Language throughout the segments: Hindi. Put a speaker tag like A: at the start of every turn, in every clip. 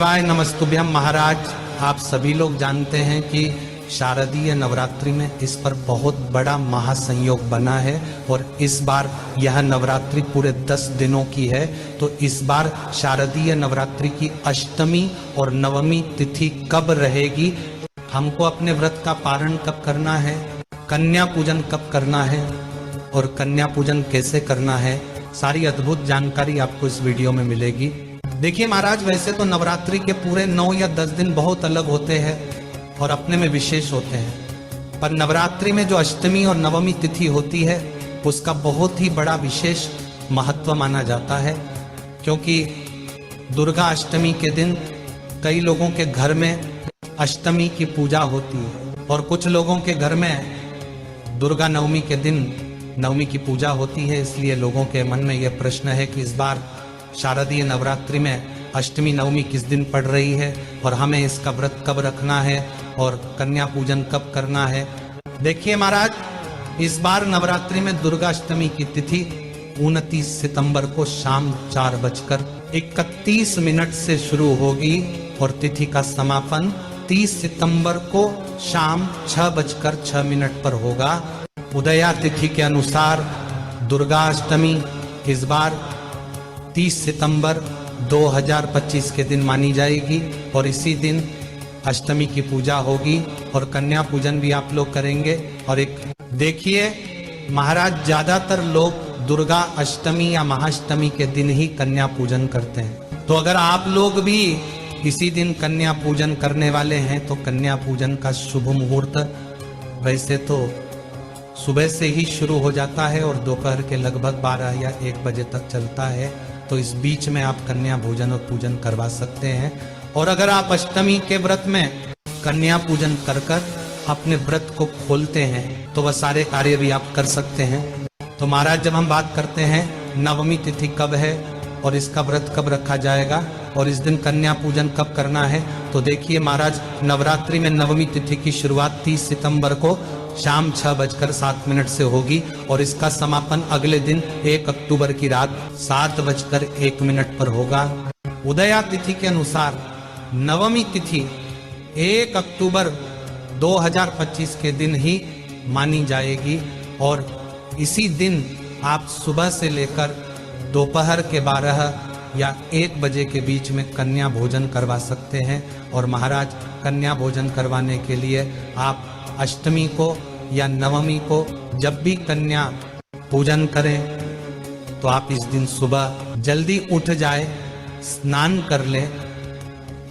A: शिवाय नमस्तुभ्यम। महाराज, आप सभी लोग जानते हैं कि शारदीय नवरात्रि में इस पर बहुत बड़ा महासंयोग बना है और इस बार यह नवरात्रि पूरे 10 दिनों की है। तो इस बार शारदीय नवरात्रि की अष्टमी और नवमी तिथि कब रहेगी, हमको अपने व्रत का पारण कब करना है, कन्या पूजन कब करना है और कन्या पूजन कैसे करना है, सारी अद्भुत जानकारी आपको इस वीडियो में मिलेगी। देखिए महाराज, वैसे तो नवरात्रि के पूरे 9 या 10 दिन बहुत अलग होते हैं और अपने में विशेष होते हैं, पर नवरात्रि में जो अष्टमी और नवमी तिथि होती है उसका बहुत ही बड़ा विशेष महत्व माना जाता है, क्योंकि दुर्गा अष्टमी के दिन कई लोगों के घर में अष्टमी की पूजा होती है और कुछ लोगों के घर में दुर्गा नवमी के दिन नवमी की पूजा होती है। इसलिए लोगों के मन में यह प्रश्न है कि इस बार शारदीय नवरात्रि में अष्टमी नवमी किस दिन पड़ रही है और हमें इसका व्रत कब रखना है और कन्या पूजन कब करना है। देखिए महाराज, इस बार नवरात्रि में दुर्गा अष्टमी की तिथि 29 सितंबर को शाम 4:31 से शुरू होगी और तिथि का समापन 30 सितंबर को शाम 6:06 पर होगा। उदया तिथि के अनुसार दुर्गा अष्टमी इस बार 30 सितंबर 2025 के दिन मानी जाएगी और इसी दिन अष्टमी की पूजा होगी और कन्या पूजन भी आप लोग करेंगे। और एक देखिए महाराज, ज्यादातर लोग दुर्गा अष्टमी या महाअष्टमी के दिन ही कन्या पूजन करते हैं, तो अगर आप लोग भी इसी दिन कन्या पूजन करने वाले हैं तो कन्या पूजन का शुभ मुहूर्त वैसे तो सुबह से ही शुरू हो जाता है और दोपहर के लगभग 12 या 1 बजे तक चलता है। तो इस बीच में आप कन्या भोजन और पूजन करवा सकते हैं। और अगर आप अष्टमी के व्रत में कन्या पूजन कर कर अपने व्रत को खोलते हैं तो वह सारे कार्य भी आप कर सकते हैं। तो महाराज, जब हम बात करते हैं नवमी तिथि कब है और इसका व्रत कब रखा जाएगा और इस दिन कन्या पूजन कब करना है, तो देखिए महाराज, नवरात्रि में नवमी तिथि की शुरुआत 30 सितंबर को शाम 6:07 से होगी और इसका समापन अगले दिन 1 अक्टूबर की रात 7:01 पर होगा। उदया तिथि के अनुसार नवमी तिथि 1 अक्टूबर 2025 के दिन ही मानी जाएगी और इसी दिन आप सुबह से लेकर दोपहर के 12 या 1 बजे के बीच में कन्या भोजन करवा सकते हैं। और महाराज, कन्या भोजन करवाने के लिए आप अष्टमी को या नवमी को जब भी कन्या पूजन करें तो आप इस दिन सुबह जल्दी उठ जाए, स्नान कर ले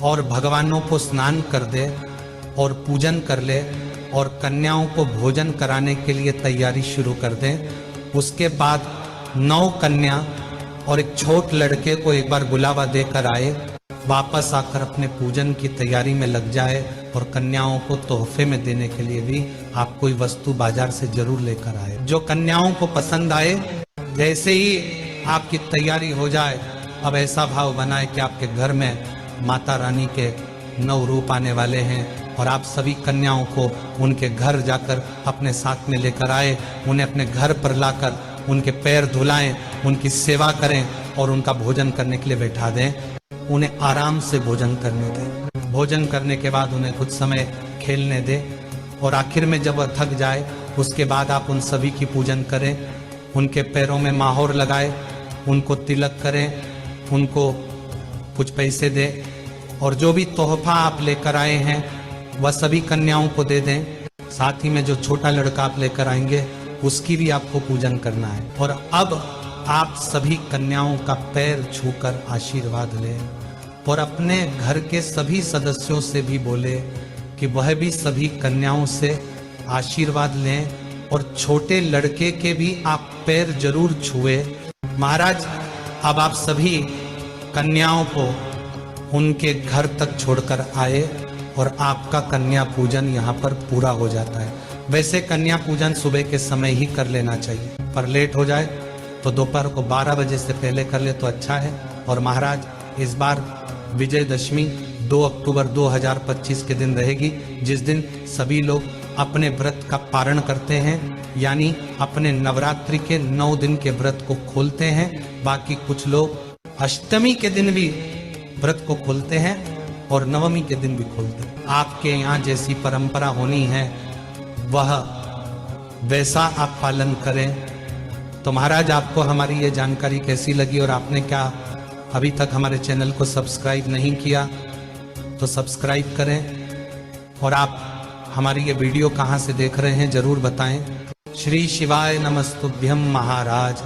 A: और भगवानों को स्नान कर दे और पूजन कर ले और कन्याओं को भोजन कराने के लिए तैयारी शुरू कर दें। उसके बाद 9 कन्या और एक छोट लड़के को एक बार बुलावा देकर आए, वापस आकर अपने पूजन की तैयारी में लग जाए और कन्याओं को तोहफे में देने के लिए भी आप कोई वस्तु बाजार से जरूर लेकर आए। जो कन्याओं को पसंद आए, जैसे ही आपकी तैयारी हो जाए, अब ऐसा भाव बनाए कि आपके घर में माता रानी के 9 रूप आने वाले हैं और आप सभी कन्याओं को उनके घर जाकर अपने साथ में लेकर आए, उन्हें अपने घर पर लाकर उनके पैर धुलाएं, उनकी सेवा करें और उनका भोजन करने के लिए बैठा दें। उन्हें आराम से भोजन करने दें। भोजन करने के बाद उन्हें कुछ समय खेलने दें और आखिर में जब वह थक जाए उसके बाद आप उन सभी की पूजन करें, उनके पैरों में माहौर लगाए, उनको तिलक करें, उनको कुछ पैसे दें और जो भी तोहफा आप लेकर आए हैं वह सभी कन्याओं को दे दें। साथ ही में जो छोटा लड़का आप लेकर आएंगे उसकी भी आपको पूजन करना है। और अब आप सभी कन्याओं का पैर छूकर आशीर्वाद लें और अपने घर के सभी सदस्यों से भी बोले कि वह भी सभी कन्याओं से आशीर्वाद लें और छोटे लड़के के भी आप पैर जरूर छुए। महाराज, अब आप सभी कन्याओं को उनके घर तक छोड़कर आए और आपका कन्या पूजन यहाँ पर पूरा हो जाता है। वैसे कन्या पूजन सुबह के समय ही कर लेना चाहिए, पर लेट हो जाए तो दोपहर को 12 बजे से पहले कर ले तो अच्छा है। और महाराज, इस बार विजयदशमी 2 अक्टूबर 2025 के दिन रहेगी, जिस दिन सभी लोग अपने व्रत का पारण करते हैं, यानी अपने नवरात्रि के 9 दिन के व्रत को खोलते हैं। बाकी कुछ लोग अष्टमी के दिन भी व्रत को खोलते हैं और नवमी के दिन भी खोलते हैं। आपके यहाँ जैसी परंपरा होनी है वह वैसा आप पालन करें। तो महाराज, आपको हमारी ये जानकारी कैसी लगी और आपने क्या अभी तक हमारे चैनल को सब्सक्राइब नहीं किया तो सब्सक्राइब करें। और आप हमारी ये वीडियो कहाँ से देख रहे हैं जरूर बताएं। श्री शिवाय नमस्तुभ्यम महाराज।